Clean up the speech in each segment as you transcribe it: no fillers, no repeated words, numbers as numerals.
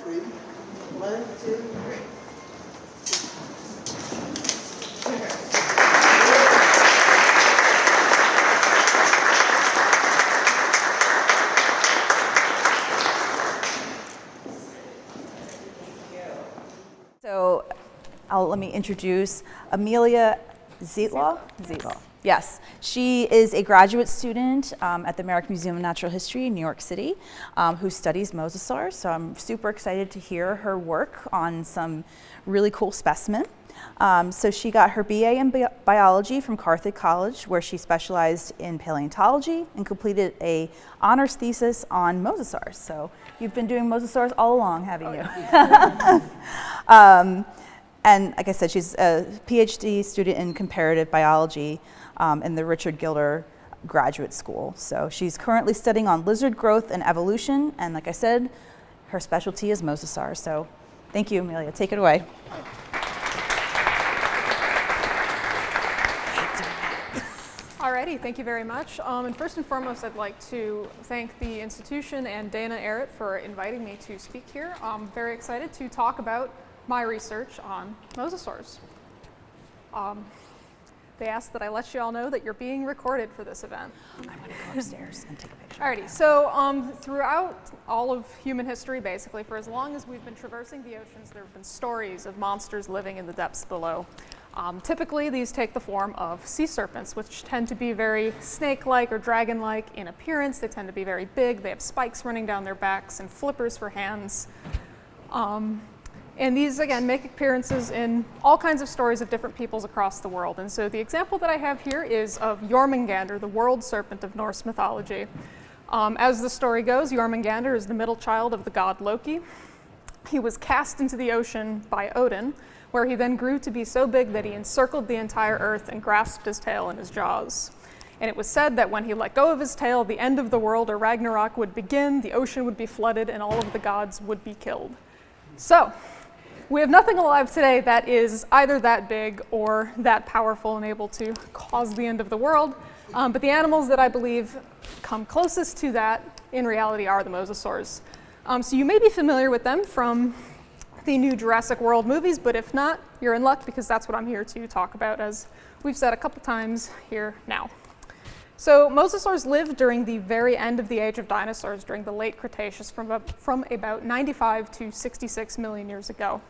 three. 1, 2, 3. So let me introduce Amelia Zietlow. Zietlow. Yes, she is a graduate student at the American Museum of Natural History in New York City who studies mosasaurs. So I'm super excited to hear her work on some really cool specimen. So she got her BA in biology from Carthage College, where she specialized in paleontology and completed a honors thesis on mosasaurs. So you've been doing mosasaurs all along, haven't you? And like I said, she's a PhD student in comparative biology in the Richard Gilder Graduate School. So she's currently studying on lizard growth and evolution. And like I said, her specialty is mosasaurs. So thank you, Amelia. Take it away. Alrighty, thank you very much. And first and foremost, I'd like to thank the institution and Dana Arrett for inviting me to speak here. I'm very excited to talk about my research on mosasaurs. They asked that I let you all know that you're being recorded for this event. I'm going to go upstairs and take a picture. Alrighty, so throughout all of human history, basically, for as long as we've been traversing the oceans, there have been stories of monsters living in the depths below. Typically, these take the form of sea serpents, which tend to be very snake-like or dragon-like in appearance. They tend to be very big. They have spikes running down their backs and flippers for hands. And these, again, make appearances in all kinds of stories of different peoples across the world. And so the example that I have here is of Jormungandr, the world serpent of Norse mythology. As the story goes, Jormungandr is the middle child of the god Loki. He was cast into the ocean by Odin, where he then grew to be so big that he encircled the entire earth and grasped his tail in his jaws. And it was said that when he let go of his tail, the end of the world, or Ragnarok, would begin, the ocean would be flooded, and all of the gods would be killed. So, we have nothing alive today that is either that big or that powerful and able to cause the end of the world, but the animals that I believe come closest to that in reality are the mosasaurs. So you may be familiar with them from the new Jurassic World movies, but if not, you're in luck because that's what I'm here to talk about, as we've said a couple times here now. So mosasaurs lived during the very end of the age of dinosaurs, during the late Cretaceous, from about 95 to 66 million years ago.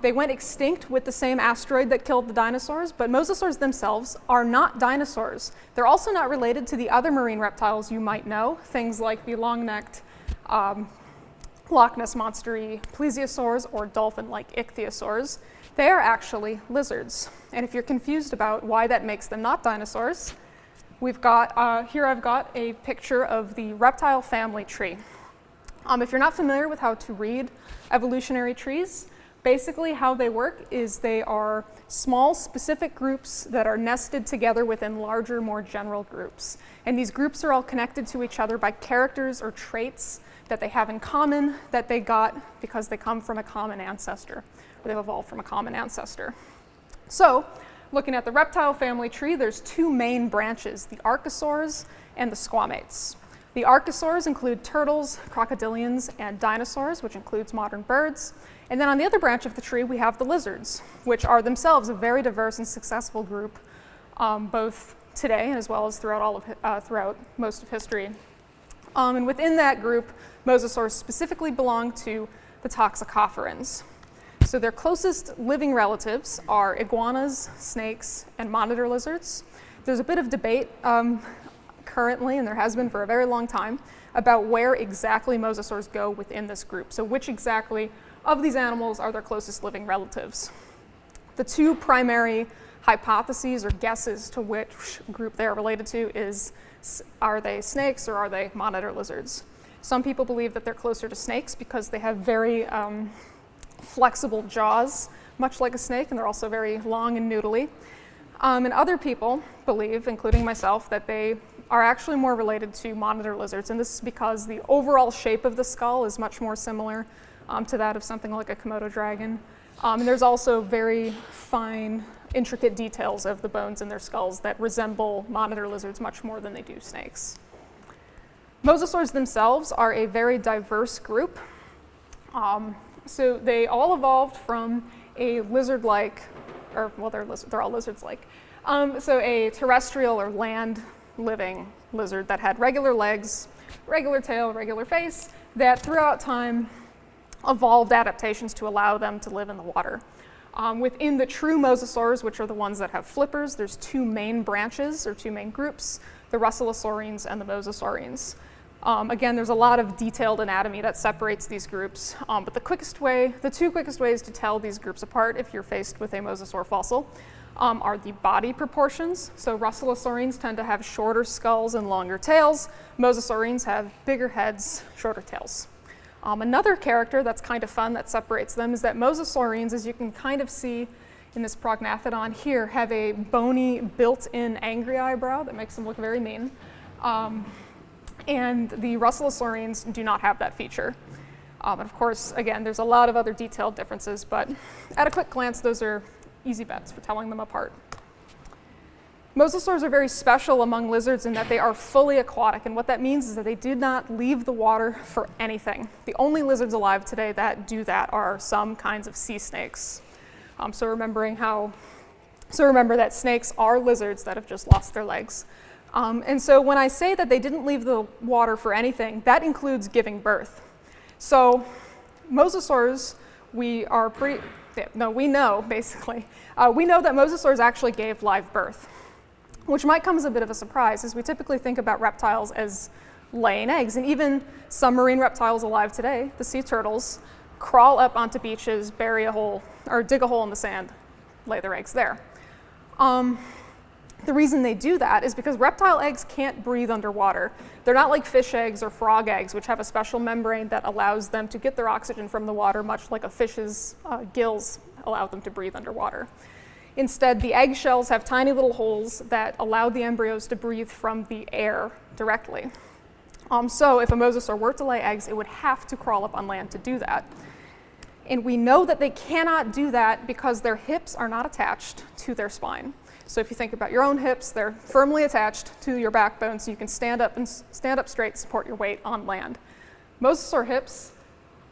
They went extinct with the same asteroid that killed the dinosaurs, but mosasaurs themselves are not dinosaurs. They're also not related to the other marine reptiles you might know, things like the long-necked Loch Ness monster-y plesiosaurs or dolphin-like ichthyosaurs. They are actually lizards. And if you're confused about why that makes them not dinosaurs, we've got, here I've got a picture of the reptile family tree. If you're not familiar with how to read evolutionary trees, basically how they work is they are small specific groups that are nested together within larger, more general groups. And these groups are all connected to each other by characters or traits that they have in common that they got because they come from a common ancestor, or they've evolved from a common ancestor. So, looking at the reptile family tree, there's two main branches, the archosaurs and the squamates. The archosaurs include turtles, crocodilians, and dinosaurs, which includes modern birds. And then on the other branch of the tree, we have the lizards, which are themselves a very diverse and successful group, both today as well as throughout most of history. And within that group, mosasaurs specifically belong to the toxicophorans. So their closest living relatives are iguanas, snakes, and monitor lizards. There's a bit of debate currently, and there has been for a very long time, about where exactly mosasaurs go within this group. So which exactly of these animals are their closest living relatives? The two primary hypotheses or guesses to which group they are related to is, are they snakes or are they monitor lizards? Some people believe that they're closer to snakes because they have very flexible jaws, much like a snake, and they're also very long and noodly. And other people believe, including myself, that they are actually more related to monitor lizards, and this is because the overall shape of the skull is much more similar to that of something like a Komodo dragon. And there's also very fine, intricate details of the bones in their skulls that resemble monitor lizards much more than they do snakes. Mosasaurs themselves are a very diverse group. So they all evolved from a lizard-like, or well, they're all lizards-like. So a terrestrial or land-living lizard that had regular legs, regular tail, regular face, that throughout time evolved adaptations to allow them to live in the water. Within the true mosasaurs, which are the ones that have flippers, there's two main branches or two main groups, the russellosaurines and the mosasaurines. Again, there's a lot of detailed anatomy that separates these groups, but the two quickest ways to tell these groups apart if you're faced with a mosasaur fossil are the body proportions. So russellosaurines tend to have shorter skulls and longer tails. Mosasaurines have bigger heads, shorter tails. Another character that's kind of fun that separates them is that mosasaurines, as you can kind of see in this prognathodon here, have a bony built-in angry eyebrow that makes them look very mean. And the russellosaurines do not have that feature. And of course, again, there's a lot of other detailed differences, but at a quick glance, those are easy bets for telling them apart. Mosasaurs are very special among lizards in that they are fully aquatic, and what that means is that they did not leave the water for anything. The only lizards alive today that do that are some kinds of sea snakes. So remember that snakes are lizards that have just lost their legs. And so when I say that they didn't leave the water for anything, that includes giving birth. So mosasaurs, we know basically. We know that mosasaurs actually gave live birth, which might come as a bit of a surprise, as we typically think about reptiles as laying eggs. And even some marine reptiles alive today, the sea turtles, crawl up onto beaches, bury a hole, or dig a hole in the sand, lay their eggs there. The reason they do that is because reptile eggs can't breathe underwater. They're not like fish eggs or frog eggs, which have a special membrane that allows them to get their oxygen from the water, much like a fish's gills allow them to breathe underwater. Instead, the eggshells have tiny little holes that allow the embryos to breathe from the air directly. So if a mosasaur were to lay eggs, it would have to crawl up on land to do that. And we know that they cannot do that because their hips are not attached to their spine. So if you think about your own hips, they're firmly attached to your backbone so you can stand up straight, support your weight on land. Mosasaur hips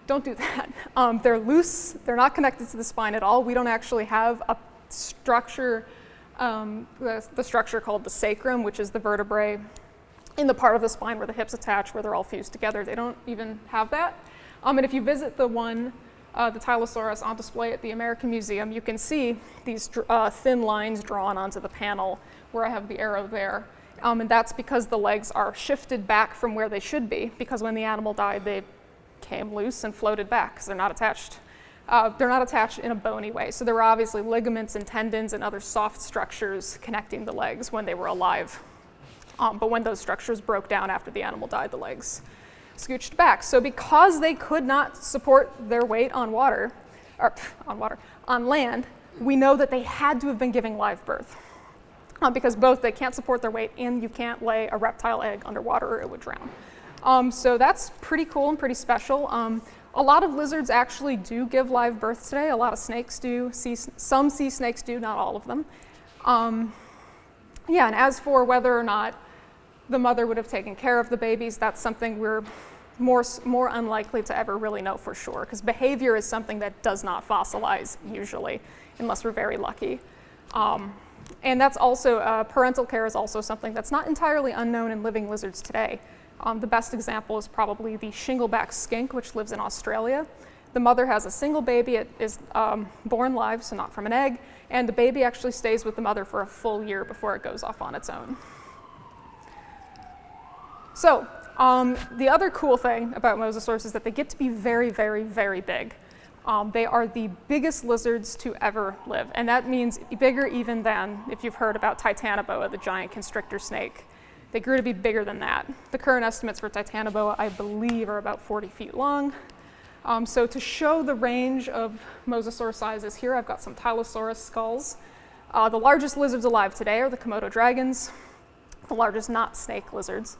don't do that. They're loose, they're not connected to the spine at all. We don't actually have a structure, the structure called the sacrum, which is the vertebrae in the part of the spine where the hips attach, where they're all fused together. They don't even have that. And if you visit the Tylosaurus on display at the American Museum, you can see these thin lines drawn onto the panel where I have the arrow there. And that's because the legs are shifted back from where they should be, because when the animal died, they came loose and floated back because they're not attached. They're not attached in a bony way. So there were obviously ligaments and tendons and other soft structures connecting the legs when they were alive. But when those structures broke down after the animal died, the legs scooched back. So because they could not support their weight on land, we know that they had to have been giving live birth. Because both they can't support their weight and you can't lay a reptile egg underwater or it would drown. So that's pretty cool and pretty special. A lot of lizards actually do give live birth today. A lot of snakes do. Some sea snakes do, not all of them. And as for whether or not the mother would have taken care of the babies, that's something we're more unlikely to ever really know for sure, because behavior is something that does not fossilize usually, unless we're very lucky. And that's also, parental care is also something that's not entirely unknown in living lizards today. The best example is probably the shingleback skink, which lives in Australia. The mother has a single baby. It is born live, so not from an egg, and the baby actually stays with the mother for a full year before it goes off on its own. So the other cool thing about mosasaurs is that they get to be very, very, very big. They are the biggest lizards to ever live, and that means bigger even than, if you've heard about Titanoboa, the giant constrictor snake. They grew to be bigger than that. The current estimates for Titanoboa, I believe, are about 40 feet long. So to show the range of mosasaur sizes here, I've got some Tylosaurus skulls. The largest lizards alive today are the Komodo dragons, the largest not snake lizards.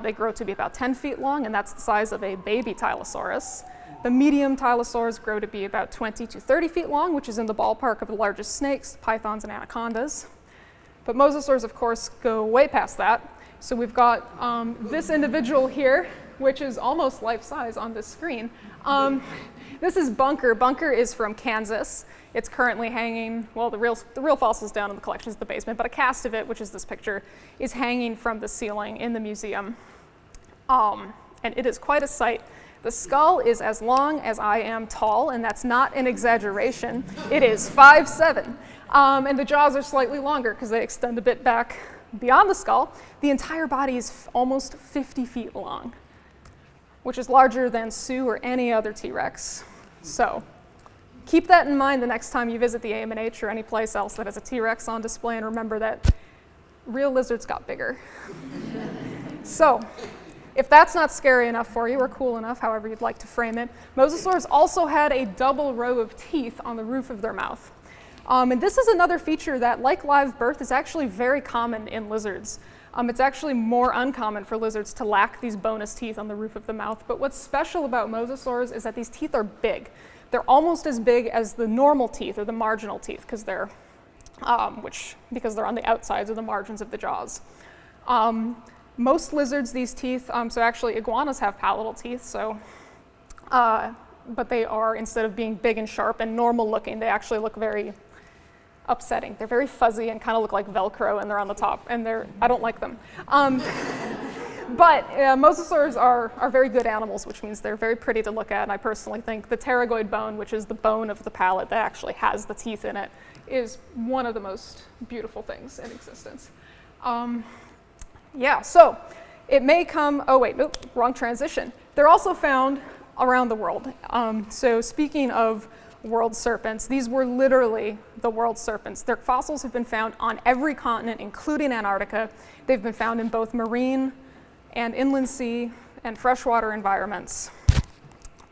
They grow to be about 10 feet long, and that's the size of a baby Tylosaurus. The medium Tylosaurs grow to be about 20 to 30 feet long, which is in the ballpark of the largest snakes, pythons, and anacondas. But mosasaurs, of course, go way past that. So we've got this individual here, which is almost life-size on this screen. This is Bunker. Bunker is from Kansas. It's currently hanging, well, the real fossil's down in the collection, is the basement, but a cast of it, which is this picture, is hanging from the ceiling in the museum. And it is quite a sight. The skull is as long as I am tall, and that's not an exaggeration. It is 5'7". And the jaws are slightly longer because they extend a bit back beyond the skull. The entire body is almost 50 feet long, which is larger than Sue or any other T-Rex. So keep that in mind the next time you visit the AMNH or any place else that has a T-Rex on display, and remember that real lizards got bigger. So if that's not scary enough for you, or cool enough, however you'd like to frame it, mosasaurs also had a double row of teeth on the roof of their mouth. And this is another feature that, like live birth, is actually very common in lizards. It's actually more uncommon for lizards to lack these bonus teeth on the roof of the mouth. But what's special about mosasaurs is that these teeth are big. They're almost as big as the normal teeth, or the marginal teeth, because they're on the outsides or the margins of the jaws. Most lizards, these teeth, so actually iguanas have palatal teeth, but they are, instead of being big and sharp and normal looking, they actually look very upsetting. They're very fuzzy and kind of look like Velcro, and they're on the top, and I don't like them. But mosasaurs are very good animals, which means they're very pretty to look at, and I personally think the pterygoid bone, which is the bone of the palate that actually has the teeth in it, is one of the most beautiful things in existence. Yeah, so it may come, wrong transition. They're also found around the world. So speaking of world serpents, these were literally the world serpents. Their fossils have been found on every continent, including Antarctica. They've been found in both marine and inland sea and freshwater environments.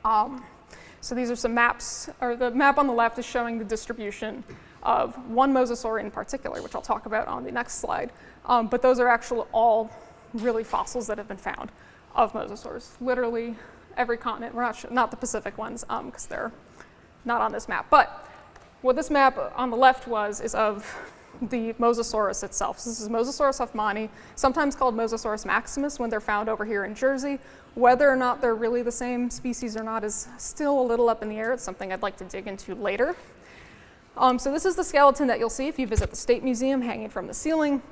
So these are some maps, or the map on the left is showing the distribution of one mosasaur in particular, which I'll talk about on the next slide. But those are actually all really fossils that have been found of mosasaurs. Literally every continent. We're not the Pacific ones, because they're not on this map. But what this map on the left is of the Mosasaurus itself. So this is Mosasaurus hoffmanni, sometimes called Mosasaurus maximus when they're found over here in Jersey. Whether or not they're really the same species or not is still a little up in the air. It's something I'd like to dig into later. So this is the skeleton that you'll see if you visit the State Museum hanging from the ceiling.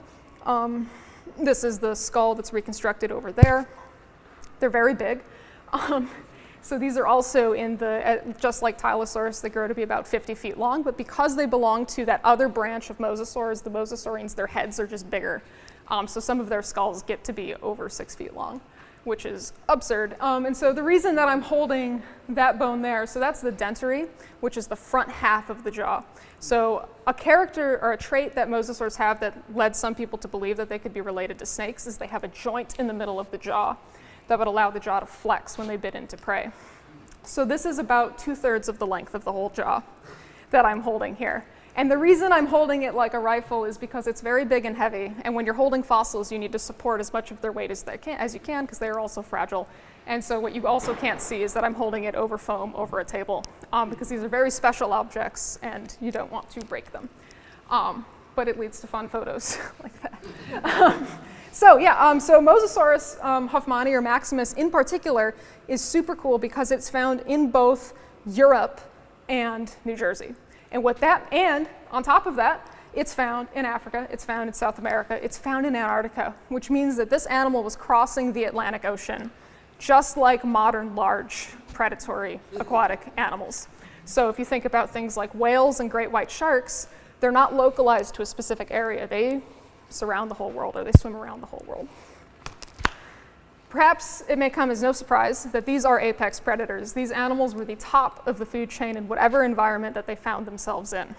This is the skull that's reconstructed over there. They're very big. So these are also just like Tylosaurus, they grow to be about 50 feet long, but because they belong to that other branch of mosasaurs, the mosasaurians, their heads are just bigger. So some of their skulls get to be over 6 feet long, which is absurd. And so the reason that I'm holding that bone there, so that's the dentary, which is the front half of the jaw. So a character or a trait that mosasaurs have that led some people to believe that they could be related to snakes is they have a joint in the middle of the jaw that would allow the jaw to flex when they bit into prey. So this is about 2/3 of the length of the whole jaw that I'm holding here. And the reason I'm holding it like a rifle is because it's very big and heavy, and when you're holding fossils, you need to support as much of their weight as you can, because they are also fragile. And so what you also can't see is that I'm holding it over foam over a table, because these are very special objects, and you don't want to break them. But it leads to fun photos like that. So Mosasaurus hoffmanni, or maximus in particular, is super cool because it's found in both Europe and New Jersey. And on top of that, it's found in Africa, it's found in South America, it's found in Antarctica, which means that this animal was crossing the Atlantic Ocean, just like modern large predatory aquatic animals. So if you think about things like whales and great white sharks, they're not localized to a specific area. They surround the whole world, or they swim around the whole world. Perhaps it may come as no surprise that these are apex predators. These animals were the top of the food chain in whatever environment that they found themselves in.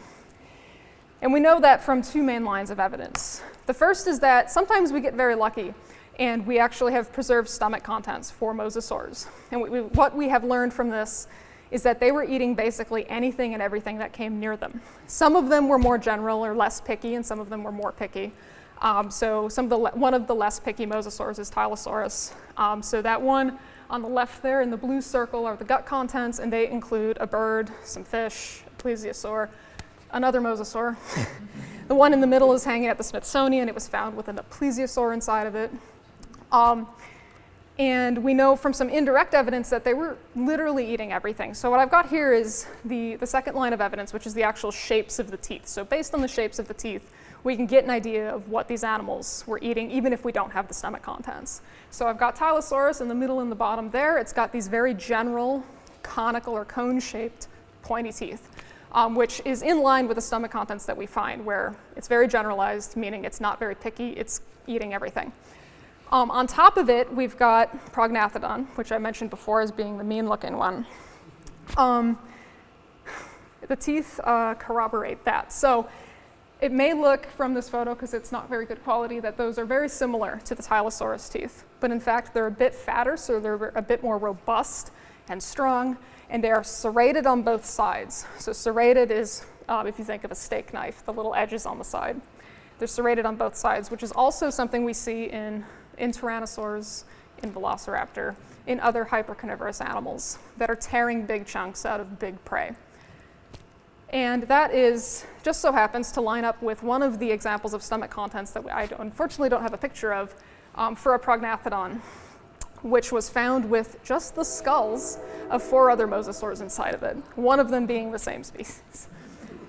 And we know that from two main lines of evidence. The first is that sometimes we get very lucky, and we actually have preserved stomach contents for mosasaurs. And what we have learned from this is that they were eating basically anything and everything that came near them. Some of them were more general or less picky, and some of them were more picky. So one of the less picky mosasaurs is Tylosaurus. So that one on the left there in the blue circle are the gut contents, and they include a bird, some fish, a plesiosaur, another mosasaur. The one in the middle is hanging at the Smithsonian. It was found with a plesiosaur inside of it. And we know from some indirect evidence that they were literally eating everything. So what I've got here is the second line of evidence, which is the actual shapes of the teeth. So based on the shapes of the teeth, we can get an idea of what these animals were eating, even if we don't have the stomach contents. So I've got Tylosaurus in the middle and the bottom there. It's got these very general conical or cone-shaped pointy teeth, which is in line with the stomach contents that we find, where it's very generalized, meaning it's not very picky, it's eating everything. On top of it, we've got Prognathodon, which I mentioned before as being the mean-looking one. The teeth corroborate that. So it may look from this photo, because it's not very good quality, that those are very similar to the Tylosaurus teeth. But in fact, they're a bit fatter, so they're a bit more robust and strong, and they are serrated on both sides. So serrated is, if you think of a steak knife, the little edges on the side. They're serrated on both sides, which is also something we see in tyrannosaurs, in Velociraptor, in other hypercarnivorous animals that are tearing big chunks out of big prey. And that is, just so happens to line up with one of the examples of stomach contents that I unfortunately don't have a picture of for a Prognathodon, which was found with just the skulls of 4 other mosasaurs inside of it, one of them being the same species.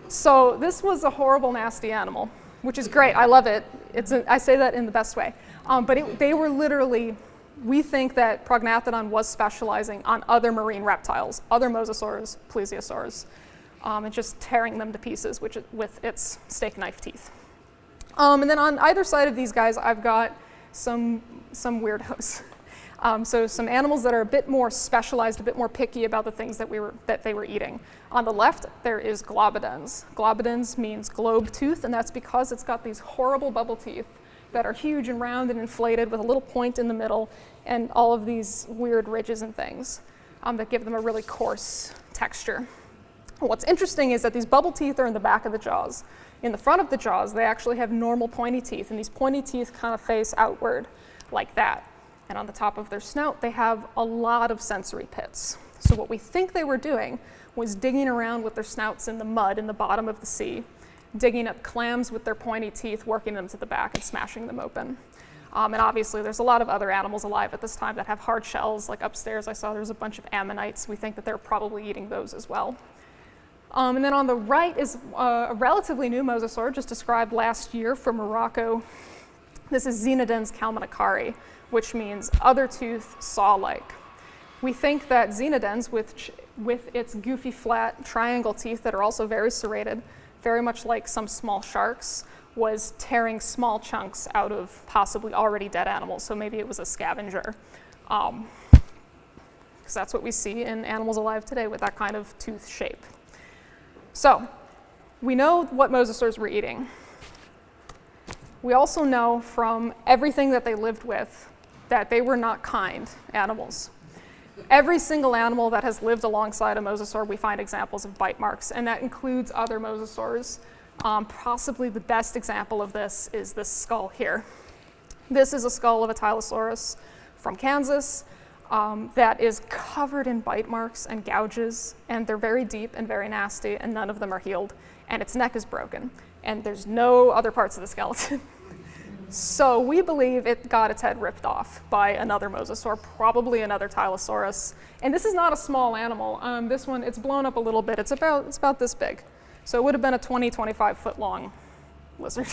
So this was a horrible, nasty animal, which is great. I love it. I say that in the best way. But they were literally, we think that Prognathodon was specializing on other marine reptiles, other mosasaurs, plesiosaurs, and just tearing them to pieces with its steak knife teeth. And then on either side of these guys, I've got some weirdos. So some animals that are a bit more specialized, a bit more picky about the things that they were eating. On the left, there is Globidens. Globidens means globe tooth, and that's because it's got these horrible bubble teeth that are huge and round and inflated with a little point in the middle and all of these weird ridges and things that give them a really coarse texture. What's interesting is that these bubble teeth are in the back of the jaws. In the front of the jaws, they actually have normal pointy teeth, and these pointy teeth kind of face outward like that. And on the top of their snout, they have a lot of sensory pits. So what we think they were doing was digging around with their snouts in the mud in the bottom of the sea, digging up clams with their pointy teeth, working them to the back and smashing them open. And obviously there's a lot of other animals alive at this time that have hard shells. Like upstairs I saw there's a bunch of ammonites. We think that they're probably eating those as well. And then on the right is a relatively new mosasaur just described last year from Morocco. This is Xenodens kalmanikari, which means other tooth saw-like. We think that Xenodens, with its goofy flat triangle teeth that are also very serrated, very much like some small sharks, was tearing small chunks out of possibly already dead animals. So maybe it was a scavenger. Because that's what we see in animals alive today with that kind of tooth shape. So we know what mosasaurs were eating. We also know from everything that they lived with that they were not kind animals. Every single animal that has lived alongside a mosasaur, we find examples of bite marks, and that includes other mosasaurs. Possibly the best example of this is this skull here. This is a skull of a Tylosaurus from Kansas that is covered in bite marks and gouges, and they're very deep and very nasty, and none of them are healed, and its neck is broken, and there's no other parts of the skeleton. So we believe it got its head ripped off by another mosasaur, probably another Tylosaurus. And this is not a small animal. This one, it's blown up a little bit. It's about this big. So it would have been a 20, 25 foot long lizard.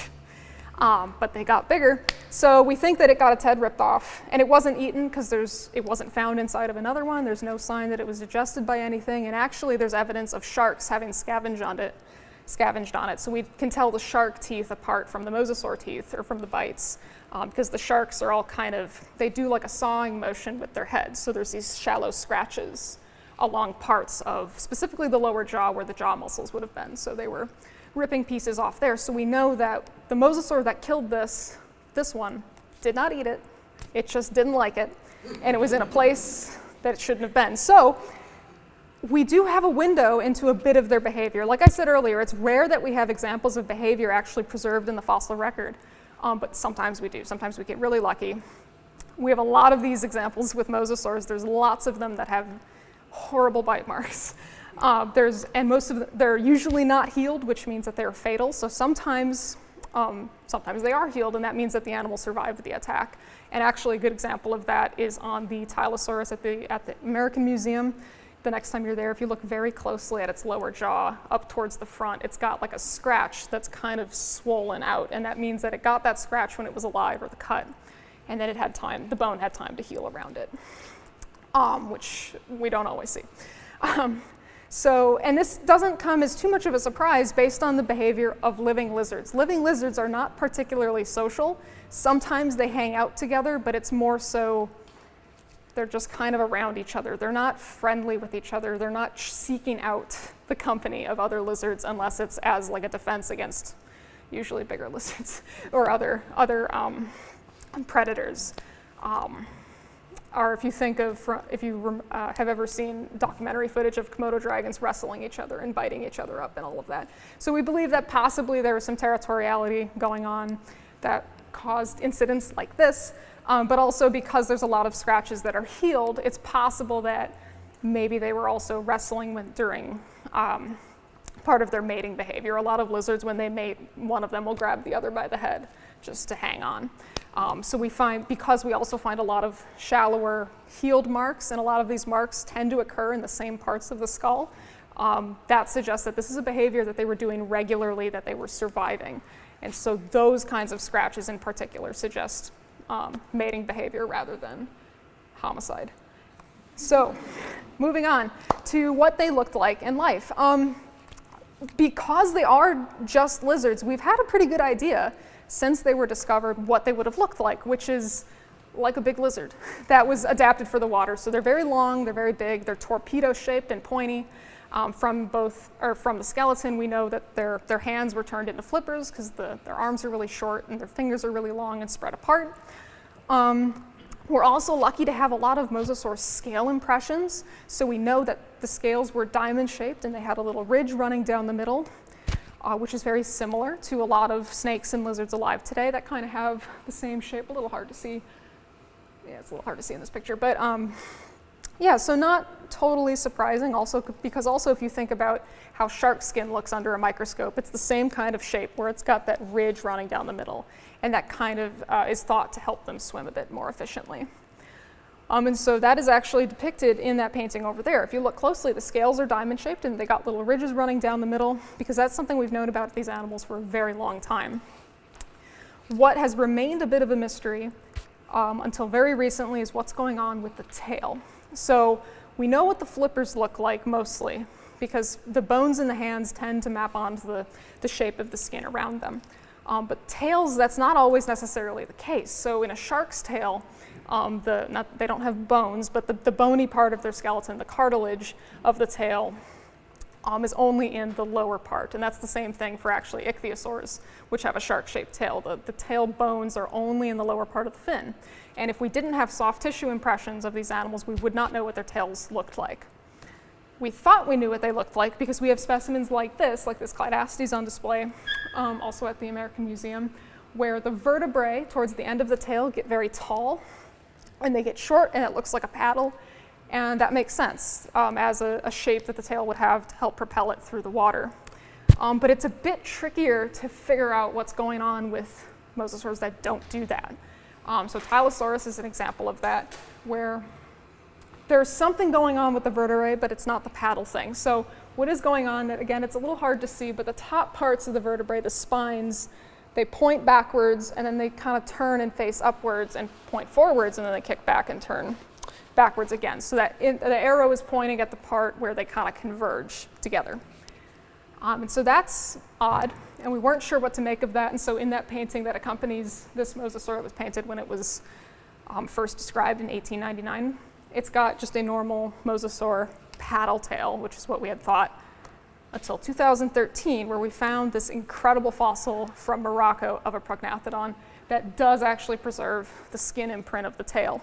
But they got bigger. So we think that it got its head ripped off. And it wasn't eaten because it wasn't found inside of another one. There's no sign that it was digested by anything. And actually there's evidence of sharks having scavenged on it. So we can tell the shark teeth apart from the mosasaur teeth or from the bites because the sharks are all they do like a sawing motion with their heads. So there's these shallow scratches along parts of specifically the lower jaw where the jaw muscles would have been. So they were ripping pieces off there. So we know that the mosasaur that killed this one did not eat it. It just didn't like it. And it was in a place that it shouldn't have been. So we do have a window into a bit of their behavior. Like I said earlier, it's rare that we have examples of behavior actually preserved in the fossil record, but sometimes we do. Sometimes we get really lucky. We have a lot of these examples with mosasaurs. There's lots of them that have horrible bite marks. And most of them, they're usually not healed, which means that they're fatal. So sometimes sometimes they are healed, and that means that the animal survived the attack. And actually a good example of that is on the Tylosaurus at the American Museum. The next time you're there, if you look very closely at its lower jaw up towards the front, it's got like a scratch that's kind of swollen out, and that means that it got that scratch when it was alive, or the cut, and then the bone had time to heal around it, which we don't always see. And this doesn't come as too much of a surprise based on the behavior of living lizards. Living lizards are not particularly social. Sometimes they hang out together, but it's more so they're just kind of around each other. They're not friendly with each other. They're not seeking out the company of other lizards unless it's as like a defense against usually bigger lizards or other predators. Or if you think of, if you have ever seen documentary footage of Komodo dragons wrestling each other and biting each other up and all of that. So we believe that possibly there was some territoriality going on that caused incidents like this, but also because there's a lot of scratches that are healed, it's possible that maybe they were also wrestling during part of their mating behavior. A lot of lizards, when they mate, one of them will grab the other by the head just to hang on. So we find, because we also find a lot of shallower healed marks, and a lot of these marks tend to occur in the same parts of the skull, that suggests that this is a behavior that they were doing regularly, that they were surviving. And so those kinds of scratches in particular suggest mating behavior rather than homicide. So moving on to what they looked like in life. Because they are just lizards, we've had a pretty good idea since they were discovered what they would have looked like, which is like a big lizard that was adapted for the water. So they're very long, they're very big, they're torpedo-shaped and pointy. From the skeleton, we know that their hands were turned into flippers because their arms are really short and their fingers are really long and spread apart. We're also lucky to have a lot of mosasaur scale impressions. So we know that the scales were diamond-shaped and they had a little ridge running down the middle, which is very similar to a lot of snakes and lizards alive today that kind of have the same shape. A little hard to see. Yeah, it's a little hard to see in this picture. But yeah, so not totally surprising, also because also if you think about how shark skin looks under a microscope, it's the same kind of shape where it's got that ridge running down the middle, and that kind of is thought to help them swim a bit more efficiently. And so that is actually depicted in that painting over there. If you look closely, the scales are diamond-shaped and they got little ridges running down the middle, because that's something we've known about these animals for a very long time. What has remained a bit of a mystery until very recently is what's going on with the tail. So we know what the flippers look like mostly, because the bones in the hands tend to map onto the shape of the skin around them. But tails, that's not always necessarily the case. So in a shark's tail, they don't have bones, but the bony part of their skeleton, the cartilage of the tail, is only in the lower part. And that's the same thing for actually ichthyosaurs, which have a shark-shaped tail. The tail bones are only in the lower part of the fin. And if we didn't have soft tissue impressions of these animals, we would not know what their tails looked like. We thought we knew what they looked like because we have specimens like this Clydastes on display, also at the American Museum, where the vertebrae towards the end of the tail get very tall, and they get short, and it looks like a paddle, and that makes sense as a shape that the tail would have to help propel it through the water. But it's a bit trickier to figure out what's going on with mosasaurs that don't do that. So Tylosaurus is an example of that, where there's something going on with the vertebrae, but it's not the paddle thing. So what is going on, that again, it's a little hard to see, but the top parts of the vertebrae, the spines, they point backwards, and then they kind of turn and face upwards and point forwards, and then they kick back and turn backwards again. So that the arrow is pointing at the part where they kind of converge together. And so that's odd, and we weren't sure what to make of that. And so in that painting that accompanies this mosasaur that was painted when it was first described in 1899, it's got just a normal mosasaur paddle tail, which is what we had thought until 2013, where we found this incredible fossil from Morocco of a prognathodon that does actually preserve the skin imprint of the tail.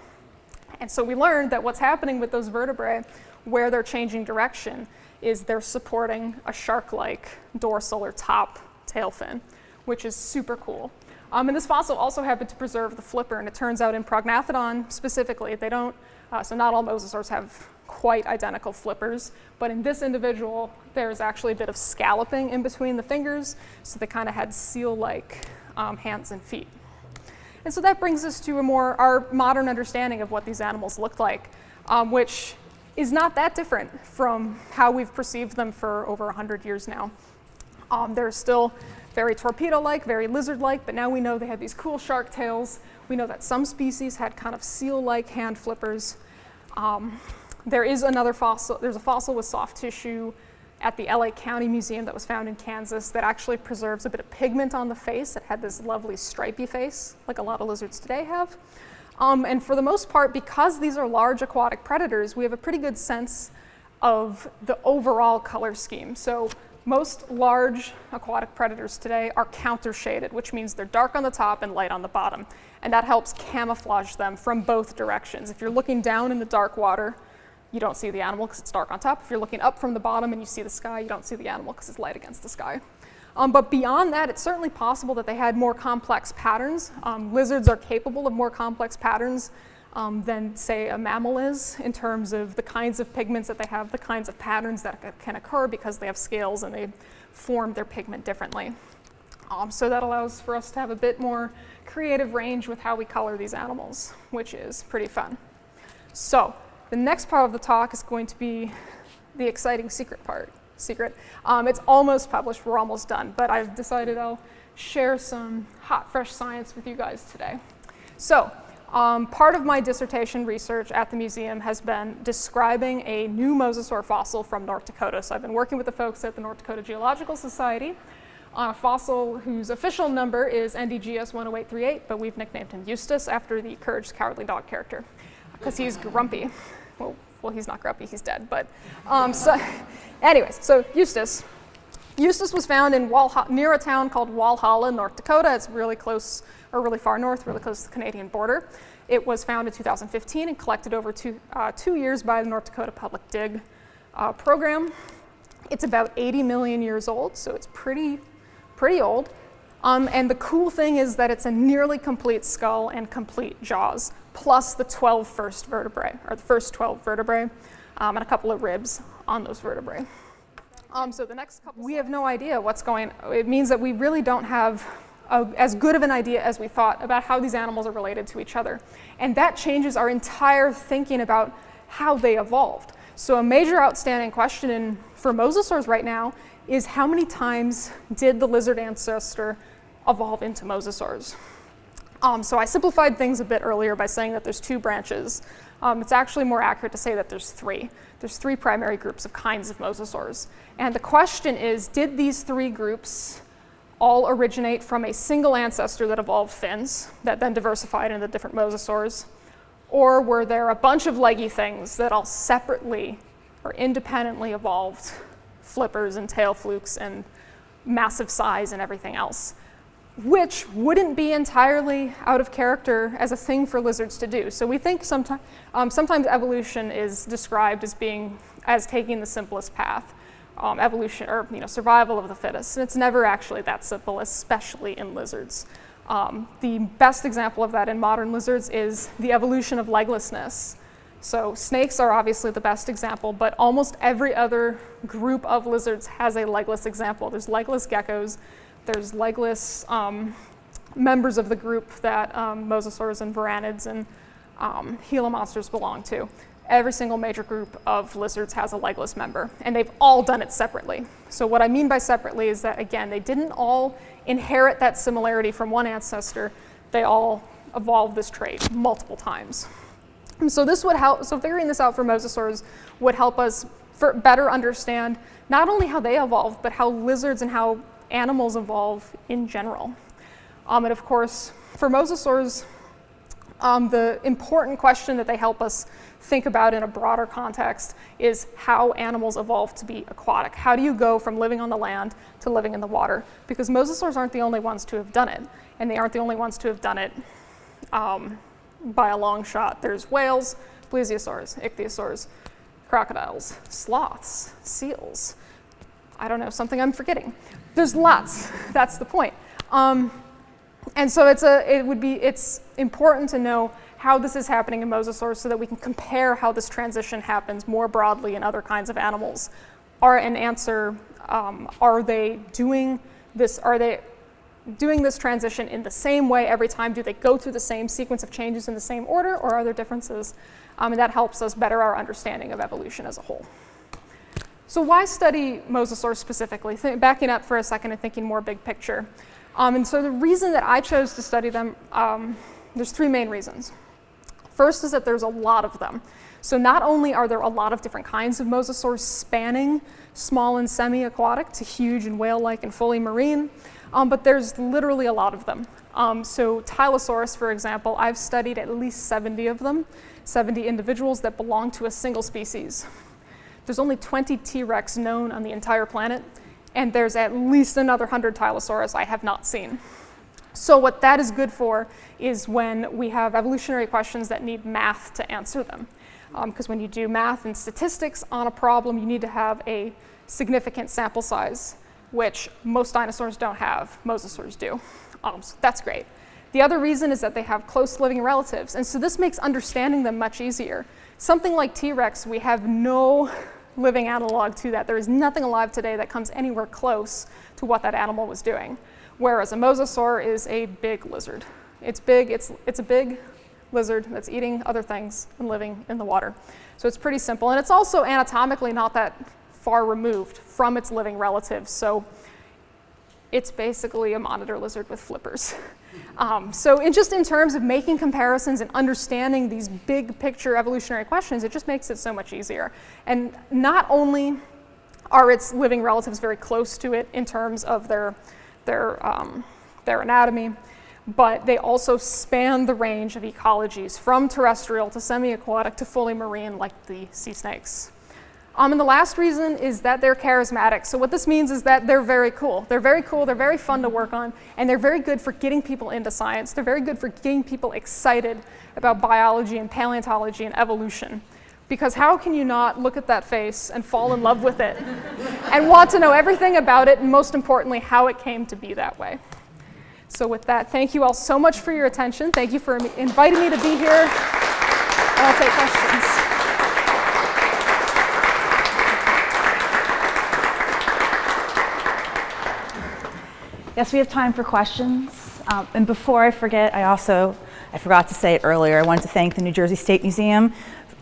And so we learned that what's happening with those vertebrae, where they're changing direction, is they're supporting a shark-like dorsal or top tail fin, which is super cool. And this fossil also happened to preserve the flipper, and it turns out in prognathodon specifically, they don't, so not all mosasaurs have quite identical flippers, but in this individual, there's actually a bit of scalloping in between the fingers, so they kind of had seal-like hands and feet. And so that brings us to our modern understanding of what these animals looked like, which is not that different from how we've perceived them for over 100 years now. They're still very torpedo-like, very lizard-like, but now we know they had these cool shark tails. We know that some species had kind of seal-like hand flippers. There's a fossil with soft tissue at the LA County Museum that was found in Kansas that actually preserves a bit of pigment on the face. It had this lovely stripy face, like a lot of lizards today have. And for the most part, because these are large aquatic predators, we have a pretty good sense of the overall color scheme. So most large aquatic predators today are counter-shaded, which means they're dark on the top and light on the bottom. And that helps camouflage them from both directions. If you're looking down in the dark water, you don't see the animal because it's dark on top. If you're looking up from the bottom and you see the sky, you don't see the animal because it's light against the sky. But beyond that, it's certainly possible that they had more complex patterns. Lizards are capable of more complex patterns than, say, a mammal is in terms of the kinds of pigments that they have, the kinds of patterns that can occur because they have scales and they form their pigment differently. So that allows for us to have a bit more creative range with how we color these animals, which is pretty fun. So the next part of the talk is going to be the exciting secret part. It's almost published, we're almost done, but I've decided I'll share some hot, fresh science with you guys today. So part of my dissertation research at the museum has been describing a new mosasaur fossil from North Dakota. So I've been working with the folks at the North Dakota Geological Society on a fossil whose official number is NDGS 10838, but we've nicknamed him Eustace after the Courage the Cowardly Dog character, because he's grumpy. Well, he's not grumpy, he's dead, but so Eustace was found in near a town called Walhalla, North Dakota. It's really close, or really far north, really close to the Canadian border. It was found in 2015 and collected over 2 years by the North Dakota Public Dig program. It's about 80 million years old, so it's pretty old. And the cool thing is that it's a nearly complete skull and complete jaws, plus the 12 first vertebrae, or the first 12 vertebrae, and a couple of ribs on those vertebrae. So the next couple, we have no idea what's going on. It means that we really don't have as good of an idea as we thought about how these animals are related to each other. And that changes our entire thinking about how they evolved. So a major outstanding question for mosasaurs right now is how many times did the lizard ancestor evolve into mosasaurs? So I simplified things a bit earlier by saying that there's 2 branches. It's actually more accurate to say that there's 3. There's 3 primary groups of kinds of mosasaurs. And the question is, did these 3 groups all originate from a single ancestor that evolved fins that then diversified into different mosasaurs? Or were there a bunch of leggy things that all separately or independently evolved flippers and tail flukes and massive size and everything else? Which wouldn't be entirely out of character as a thing for lizards to do. So we think sometimes evolution is described as taking the simplest path, evolution or survival of the fittest, and it's never actually that simple, especially in lizards. The best example of that in modern lizards is the evolution of leglessness. So snakes are obviously the best example, but almost every other group of lizards has a legless example. There's legless geckos. There's legless members of the group that mosasaurs and varanids and Gila monsters belong to. Every single major group of lizards has a legless member, and they've all done it separately. So what I mean by separately is that, again, they didn't all inherit that similarity from one ancestor. They all evolved this trait multiple times. So this would help. So figuring this out for mosasaurs would help us better understand not only how they evolved, but how lizards and how animals evolve in general. And of course, for mosasaurs, the important question that they help us think about in a broader context is how animals evolve to be aquatic. How do you go from living on the land to living in the water? Because mosasaurs aren't the only ones to have done it, and they aren't the only ones to have done it by a long shot. There's whales, plesiosaurs, ichthyosaurs, crocodiles, sloths, seals. I don't know, something I'm forgetting. There's lots, that's the point. And so it's important to know how this is happening in mosasaurs so that we can compare how this transition happens more broadly in other kinds of animals. Are they doing this? doing this transition in the same way every time? Do they go through the same sequence of changes in the same order, or are there differences? And that helps us better our understanding of evolution as a whole. So why study mosasaurs specifically? Backing up for a second and thinking more big picture. And so the reason that I chose to study them, there's three main reasons. First is that there's a lot of them. So not only are there a lot of different kinds of mosasaurs spanning small and semi-aquatic to huge and whale-like and fully marine, but there's literally a lot of them. So Tylosaurus, for example, I've studied at least 70 of them, 70 individuals that belong to a single species. There's only 20 T-Rex known on the entire planet, and there's at least another 100 Tylosaurus I have not seen. So what that is good for is when we have evolutionary questions that need math to answer them. Because when you do math and statistics on a problem, you need to have a significant sample size, which most dinosaurs don't have, mosasaurs do. So that's great. The other reason is that they have close living relatives, and so this makes understanding them much easier. Something like T-Rex, we have no living analog to that. There is nothing alive today that comes anywhere close to what that animal was doing. Whereas a mosasaur is a big lizard. It's big, it's a big lizard that's eating other things and living in the water. So it's pretty simple, and it's also anatomically not that far removed from its living relatives. So it's basically a monitor lizard with flippers. So just in terms of making comparisons and understanding these big picture evolutionary questions, it just makes it so much easier. And not only are its living relatives very close to it in terms of their anatomy, but they also span the range of ecologies from terrestrial to semi-aquatic to fully marine, like the sea snakes. And the last reason is that they're charismatic. So what this means is that they're very cool. They're very cool, they're very fun to work on, and they're very good for getting people into science. They're very good for getting people excited about biology and paleontology and evolution. Because how can you not look at that face and fall in love with it and want to know everything about it, and most importantly, how it came to be that way? So with that, thank you all so much for your attention. Thank you for inviting me to be here. I'll take questions. Yes, we have time for questions. And before I forget, I forgot to say it earlier, I wanted to thank the New Jersey State Museum.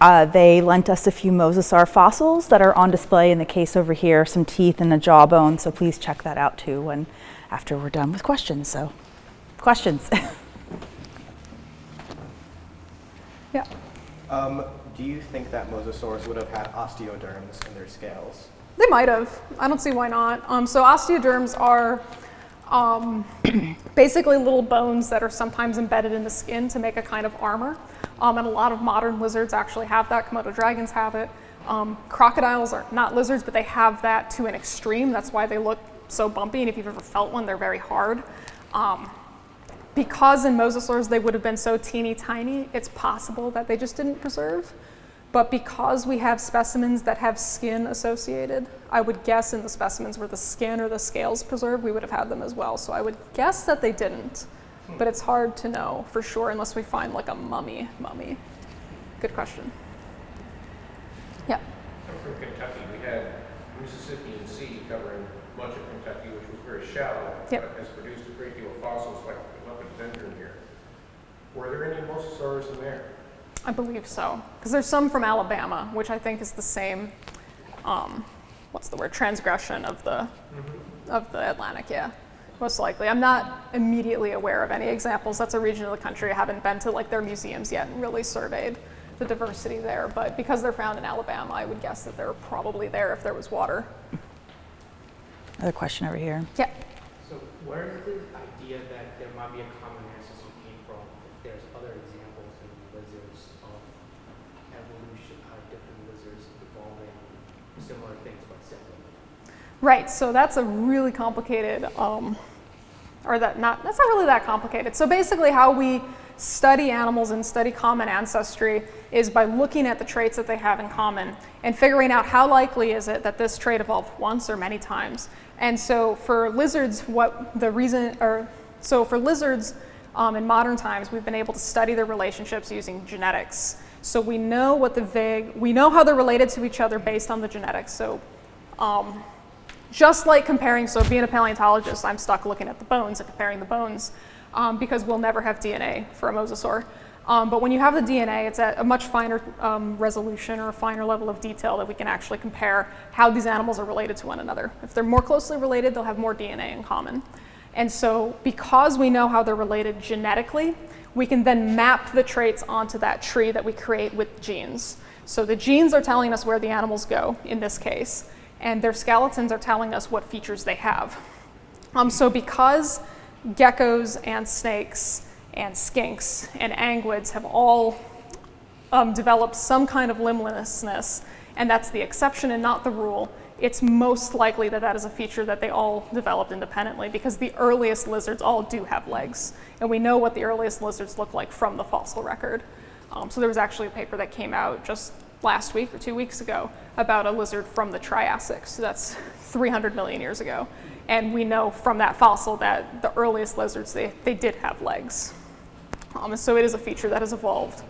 They lent us a few mosasaur fossils that are on display in the case over here, some teeth and a jawbone, so please check that out too after we're done with questions. So, questions? Yeah. Do you think that mosasaurs would have had osteoderms in their scales? They might have. I don't see why not. So osteoderms are basically little bones that are sometimes embedded in the skin to make a kind of armor. And a lot of modern lizards actually have that. Komodo dragons have it. Crocodiles are not lizards, but they have that to an extreme. That's why they look so bumpy, and if you've ever felt one, they're very hard. Because in mosasaurs they would have been so teeny tiny, it's possible that they just didn't preserve. But because we have specimens that have skin associated, I would guess in the specimens where the skin or the scales preserved, we would have had them as well. So I would guess that they didn't, but it's hard to know for sure unless we find like a mummy. Good question. Yeah. I'm from Kentucky. We had Mississippian Sea covering much of Kentucky, which was very shallow, Yep. but has produced a great deal of fossils like the Muppet Dendron here. Were there any mosasaurs in there? I believe so, because there's some from Alabama, which I think is the same, transgression of the Atlantic, yeah, most likely. I'm not immediately aware of any examples. That's a region of the country. I haven't been to like their museums yet and really surveyed the diversity there, but because they're found in Alabama, I would guess that they're probably there if there was water. Another question over here. Yeah. So where is the idea that there might be a common ancestor came from if there's other examples in lizards of evolution, how different lizards evolving similar things but separate? Right, so that's a really complicated, that's not really that complicated. So basically how we study animals and study common ancestry is by looking at the traits that they have in common and figuring out how likely is it that this trait evolved once or many times. And so for lizards, in modern times, we've been able to study their relationships using genetics. So we know how they're related to each other based on the genetics. So just like comparing, so being a paleontologist, I'm stuck looking at the bones and comparing the bones because we'll never have DNA for a mosasaur. But when you have the DNA, it's at a much finer resolution or a finer level of detail that we can actually compare how these animals are related to one another. If they're more closely related, they'll have more DNA in common. And so because we know how they're related genetically, we can then map the traits onto that tree that we create with genes. So the genes are telling us where the animals go in this case, and their skeletons are telling us what features they have. So because geckos and snakes and skinks and anguids have all developed some kind of limblessness, and that's the exception and not the rule, it's most likely that that is a feature that they all developed independently, because the earliest lizards all do have legs, and we know what the earliest lizards look like from the fossil record. So there was actually a paper that came out just last week or 2 weeks ago about a lizard from the Triassic, so that's 300 million years ago. And we know from that fossil that the earliest lizards, they did have legs. So it is a feature that has evolved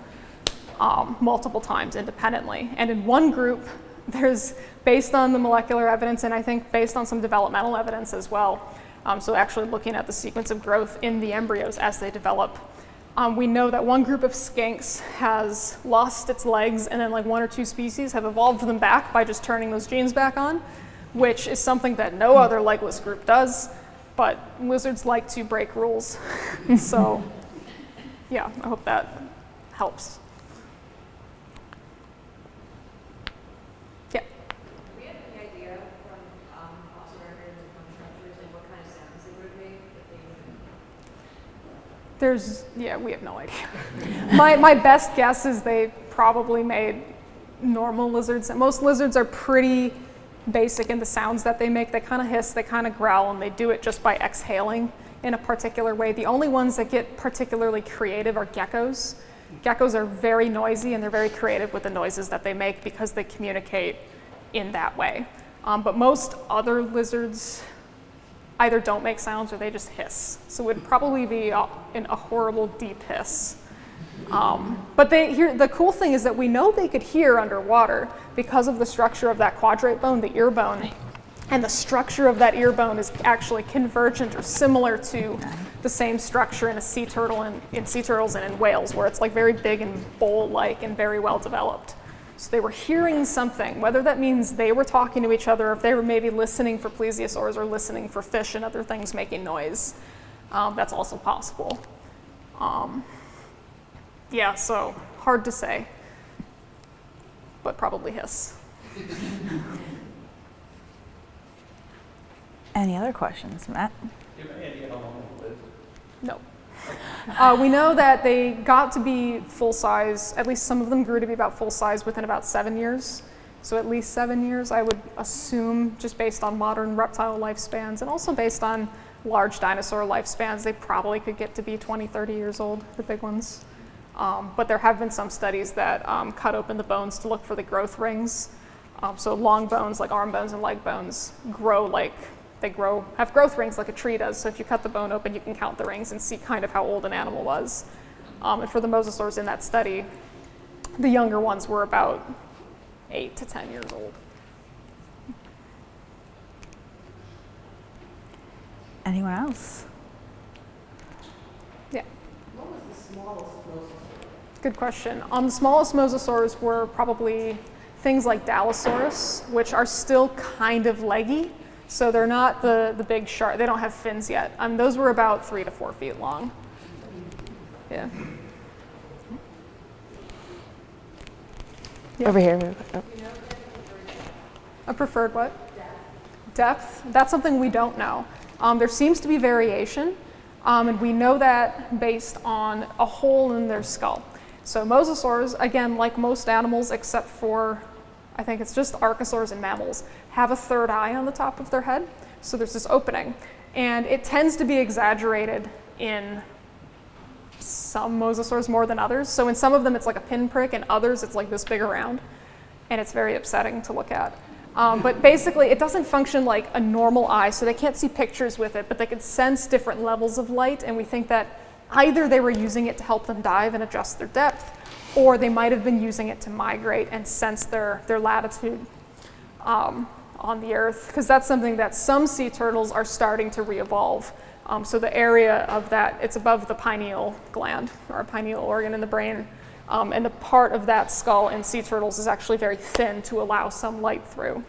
multiple times independently. And in one group, there's, based on the molecular evidence, and I think based on some developmental evidence as well, so actually looking at the sequence of growth in the embryos as they develop, we know that one group of skinks has lost its legs, and then like 1 or 2 species have evolved them back by just turning those genes back on, which is something that no other legless group does, but lizards like to break rules. So yeah, I hope that helps. Yeah. Do we have any idea from fossil records and from structures like what kind of sounds they would make if they Yeah, we have no idea. My best guess is they probably made normal lizards. Most lizards are pretty basic in the sounds that they make. They kind of hiss, they kind of growl, and they do it just by exhaling in a particular way. The only ones that get particularly creative are geckos. Geckos are very noisy, and they're very creative with the noises that they make because they communicate in that way. But most other lizards either don't make sounds or they just hiss. So it would probably be a horrible deep hiss. But the cool thing is that we know they could hear underwater because of the structure of that quadrate bone, the ear bone. And the structure of that ear bone is actually convergent or similar to the same structure in a sea turtle and in sea turtles and in whales, where it's like very big and bowl-like and very well developed. So they were hearing something, whether that means they were talking to each other, or if they were maybe listening for plesiosaurs or listening for fish and other things making noise. That's also possible. Yeah, so hard to say, but probably hiss. Any other questions, Matt? Do you have any idea how long they live? No. We know that they got to be full size, at least some of them grew to be about full size within about 7 years. So at least 7 years, I would assume, just based on modern reptile lifespans and also based on large dinosaur lifespans, they probably could get to be 20, 30 years old, the big ones. But there have been some studies that cut open the bones to look for the growth rings. So long bones, like arm bones and leg bones, have growth rings like a tree does. So if you cut the bone open, you can count the rings and see kind of how old an animal was. And for the mosasaurs in that study, the younger ones were about 8 to 10 years old. Anyone else? Yeah. What was the smallest mosasaur? Good question. The smallest mosasaurs were probably things like Dallosaurus, which are still kind of leggy. So they're not the big shark. They don't have fins yet. Those were about 3 to 4 feet long. Yeah. Over here. Oh. A preferred what? Depth. That's something we don't know. There seems to be variation, and we know that based on a hole in their skull. So mosasaurs, again, like most animals except for, I think it's just archosaurs and mammals, have a third eye on the top of their head. So there's this opening. And it tends to be exaggerated in some mosasaurs more than others. So in some of them it's like a pinprick, and others it's like this big around. And it's very upsetting to look at. But basically it doesn't function like a normal eye, so they can't see pictures with it, but they can sense different levels of light, and we think that either they were using it to help them dive and adjust their depth, or they might have been using it to migrate and sense their latitude. on the Earth, because that's something that some sea turtles are starting to re-evolve. So the area of that, it's above the pineal gland, or pineal organ in the brain, and the part of that skull in sea turtles is actually very thin to allow some light through.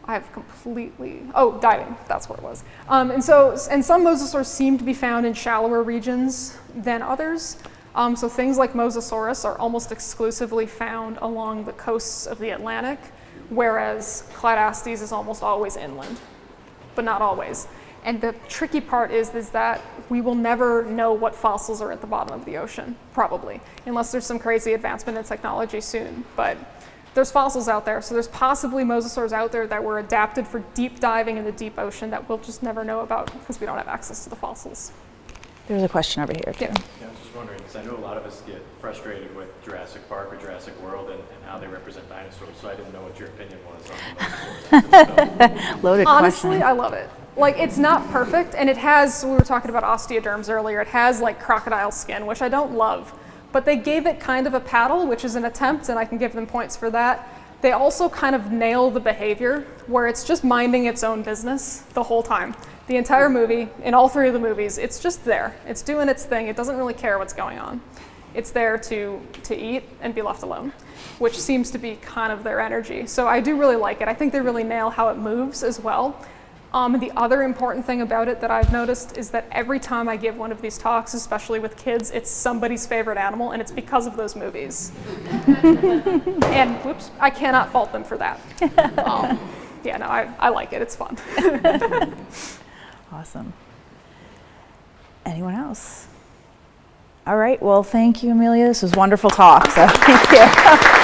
I've completely, diving, that's what it was. And some mosasaurs seem to be found in shallower regions than others. So things like Mosasaurus are almost exclusively found along the coasts of the Atlantic, whereas Cladastes is almost always inland, but not always. And the tricky part is that we will never know what fossils are at the bottom of the ocean, probably, unless there's some crazy advancement in technology soon. But there's fossils out there, so there's possibly mosasaurs out there that were adapted for deep diving in the deep ocean that we'll just never know about because we don't have access to the fossils. There's a question over here, too. Yeah. Yeah, I was just wondering, because I know a lot of us get frustrated with Jurassic Park or Jurassic World and how they represent dinosaurs, so I didn't know what your opinion was on the mosasaurs. Loaded Honestly, question. I love it. Like, it's not perfect, and it has, we were talking about osteoderms earlier, it has like crocodile skin, which I don't love. But they gave it kind of a paddle, which is an attempt, and I can give them points for that. They also kind of nail the behavior, where it's just minding its own business the whole time. The entire movie, in all three of the movies, it's just there. It's doing its thing. It doesn't really care what's going on. It's there to eat and be left alone, which seems to be kind of their energy. So I do really like it. I think they really nail how it moves as well. The other important thing about it that I've noticed is that every time I give one of these talks, especially with kids, it's somebody's favorite animal, and it's because of those movies. And whoops, I cannot fault them for that. Yeah, no, I like it. It's fun. Awesome. Anyone else? All right, well, thank you, Amelia. This was a wonderful talk, so thank you.